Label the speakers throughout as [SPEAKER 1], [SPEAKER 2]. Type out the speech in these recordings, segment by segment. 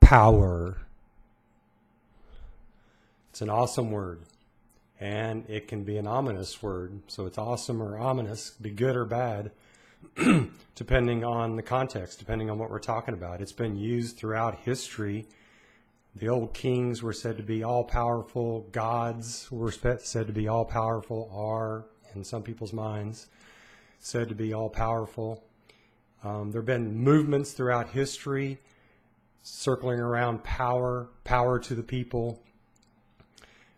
[SPEAKER 1] Power. It's an awesome word, and it can be an ominous word. So it's awesome or ominous, be good or bad, depending on the context, depending on what we're talking about. It's been used throughout history. The old kings were said to be all-powerful. Gods were said to be all-powerful, are, in some people's minds, said to be all-powerful. There have been movements throughout history circling around power to the people,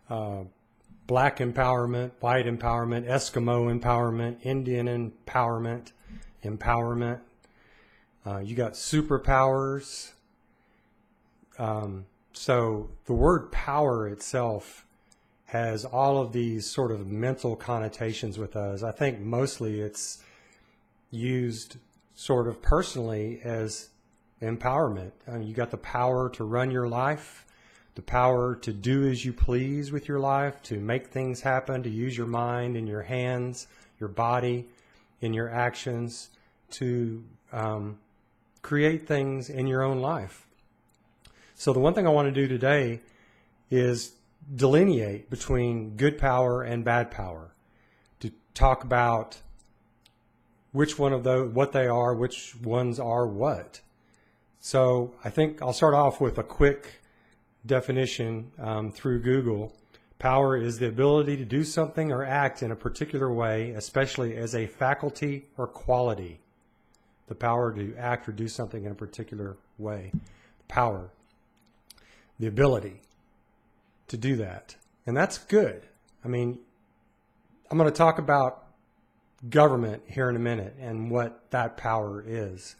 [SPEAKER 1] black empowerment, white empowerment, Eskimo empowerment, Indian empowerment. You got superpowers. So the word power itself has all of these sort of mental connotations with us. I think mostly it's used sort of personally as empowerment. You got the power to run your life, the power to do as you please with your life, to make things happen, to use your mind and your hands, your body, in your actions, to create things in your own life. So the one thing I want to do today is delineate between good power and bad power, to talk about which one of those, what they are, which ones are what. So I think I'll start off with a quick definition through Google. Power is the ability to do something or act in a particular way, especially as a faculty or quality. The power to act or do something in a particular way. Power. The ability to do that. And that's good. I mean, I'm going to talk about government here in a minute and what that power is.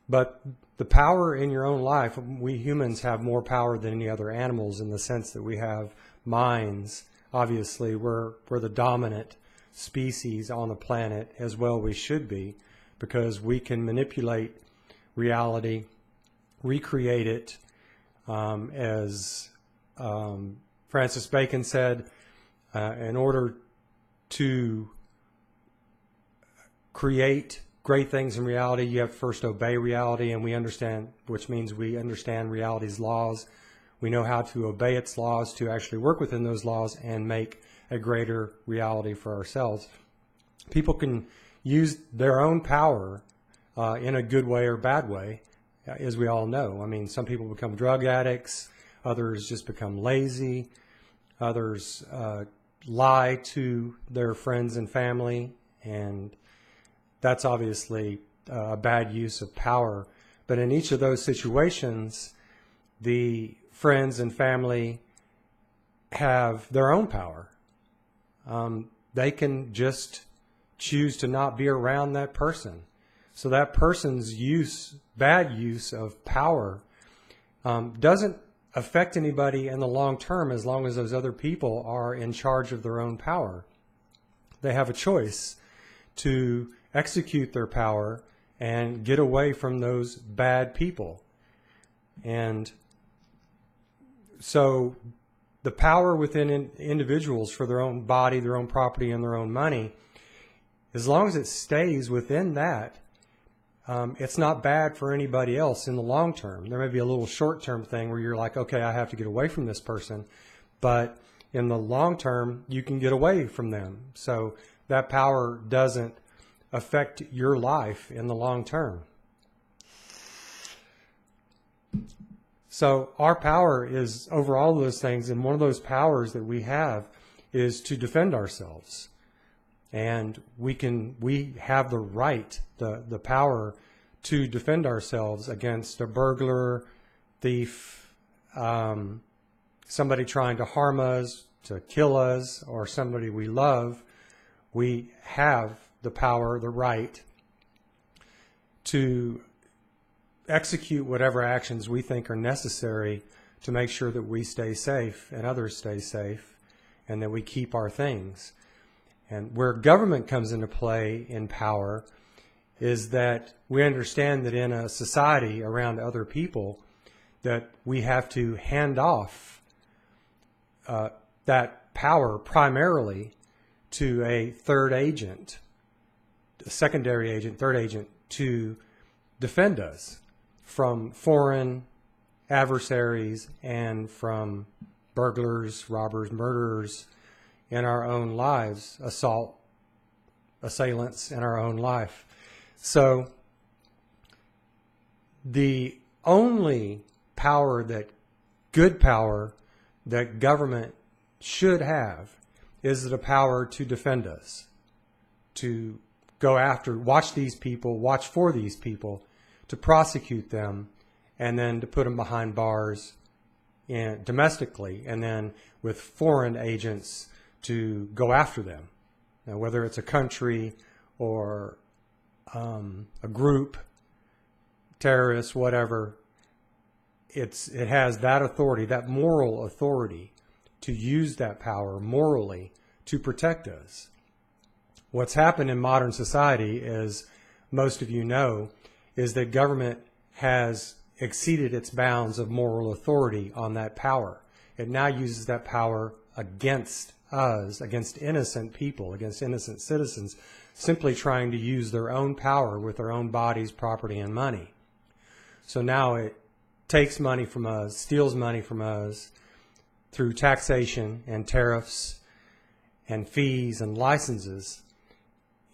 [SPEAKER 1] But the power in your own life, we humans have more power than any other animals in the sense that we have minds. Obviously, we're the dominant species on the planet, as well we should be, because we can manipulate reality, recreate it, as Francis Bacon said, in order to create great things in reality, you have to first obey reality, and we understand, which means we understand reality's laws. We know how to obey its laws, to actually work within those laws and make a greater reality for ourselves. People can use their own power in a good way or bad way, as we all know. I mean, some people become drug addicts, others just become lazy, others lie to their friends and family, and that's obviously a bad use of power. But in each of those situations, the friends and family have their own power. They can just choose to not be around that person. So that person's bad use of power doesn't affect anybody in the long term, as long as those other people are in charge of their own power. They have a choice to execute their power and get away from those bad people. And so the power within individuals for their own body, their own property, and their own money, as long as it stays within that, it's not bad for anybody else in the long term. There may be a little short-term thing where you're like, okay, I have to get away from this person. But in the long term, you can get away from them. So that power doesn't affect your life in the long term. So our power is over all of those things, and one of those powers that we have is to defend ourselves. And we have the right, the power to defend ourselves against a burglar, thief, somebody trying to harm us, to kill us, or somebody we love. We have the power, the right to execute whatever actions we think are necessary to make sure that we stay safe and others stay safe, and that we keep our things. And where government comes into play in power is that we understand that in a society around other people, that we have to hand off that power primarily to a third agent, a secondary agent, third agent, to defend us from foreign adversaries and from burglars, robbers, murderers in our own lives, assailants in our own life. So the only good power that government should have is the power to defend us, to go after, watch for these people, to prosecute them, and then to put them behind bars domestically, and then with foreign agents to go after them. Now, whether it's a country or a group, terrorists, whatever, it has that authority, that moral authority, to use that power morally to protect us. What's happened in modern society, as most of you know, is that government has exceeded its bounds of moral authority on that power. It now uses that power against us, against innocent people, against innocent citizens, simply trying to use their own power with their own bodies, property, and money. So now it takes money from us, steals money from us through taxation and tariffs and fees and licenses,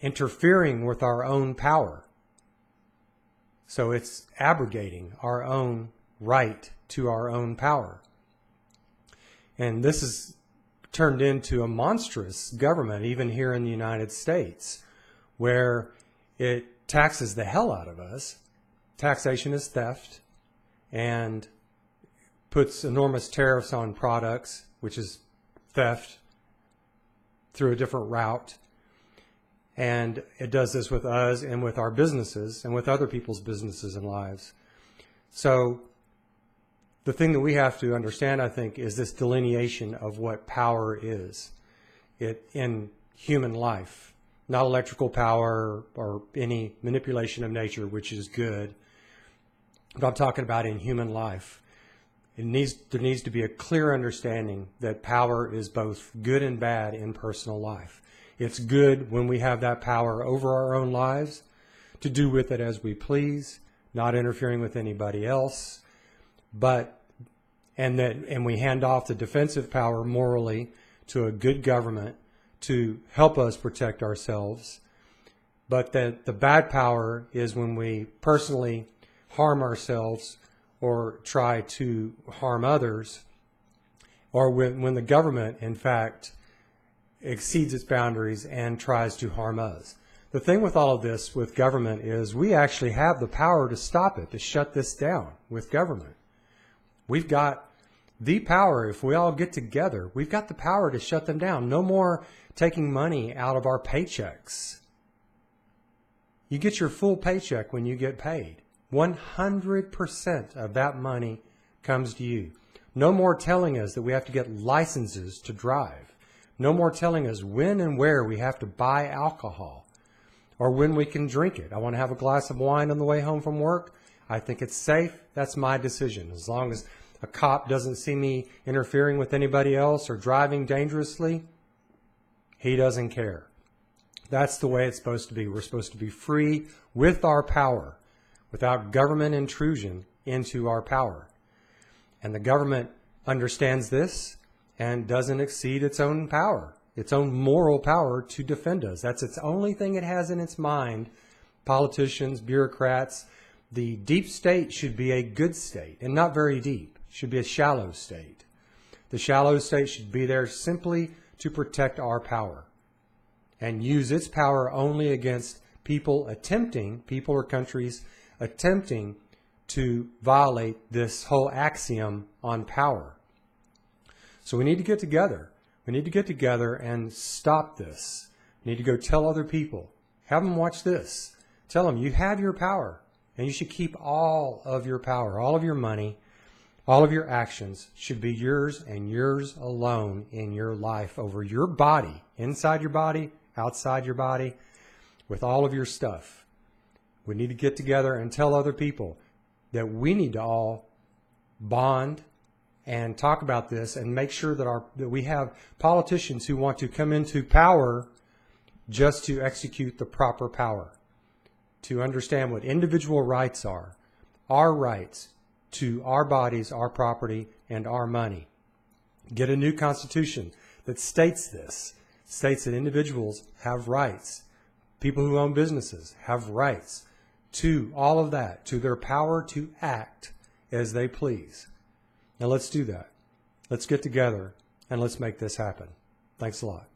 [SPEAKER 1] interfering with our own power. So it's abrogating our own right to our own power. And this has turned into a monstrous government, even here in the United States, where it taxes the hell out of us. Taxation is theft, and puts enormous tariffs on products, which is theft, through a different route. And it does this with us and with our businesses and with other people's businesses and lives. So the thing that we have to understand, I think, is this delineation of what power is in human life. Not electrical power or any manipulation of nature, which is good. But I'm talking about in human life. There needs to be a clear understanding that power is both good and bad in personal life. It's good when we have that power over our own lives to do with it as we please, not interfering with anybody else, and we hand off the defensive power morally to a good government to help us protect ourselves. But that the bad power is when we personally harm ourselves or try to harm others, or when the government, in fact, exceeds its boundaries and tries to harm us. The thing with all of this with government is we actually have the power to stop it, to shut this down with government. We've got the power. If we all get together, we've got the power to shut them down. No more taking money out of our paychecks. You get your full paycheck when you get paid. 100% of that money comes to you. No more telling us that we have to get licenses to drive. No more telling us when and where we have to buy alcohol or when we can drink it. I want to have a glass of wine on the way home from work. I think it's safe. That's my decision. As long as a cop doesn't see me interfering with anybody else or driving dangerously, he doesn't care. That's the way it's supposed to be. We're supposed to be free with our power, without government intrusion into our power. And the government understands this and doesn't exceed its own power, its own moral power to defend us. That's its only thing it has in its mind. Politicians, bureaucrats, the deep state should be a good state and not very deep. It should be a shallow state. The shallow state should be there simply to protect our power and use its power only against people or countries attempting to violate this whole axiom on power. So we need to get together. We need to get together and stop this. We need to go tell other people. Have them watch this. Tell them you have your power and you should keep all of your power, all of your money, all of your actions should be yours and yours alone in your life, over your body, inside your body, outside your body, with all of your stuff. We need to get together and tell other people that we need to all bond and talk about this and make sure that we have politicians who want to come into power just to execute the proper power, to understand what individual rights are, our rights to our bodies, our property, and our money. Get a new constitution that states this, states that individuals have rights. People who own businesses have rights to all of that, to their power to act as they please. Now let's do that. Let's get together and let's make this happen. Thanks a lot.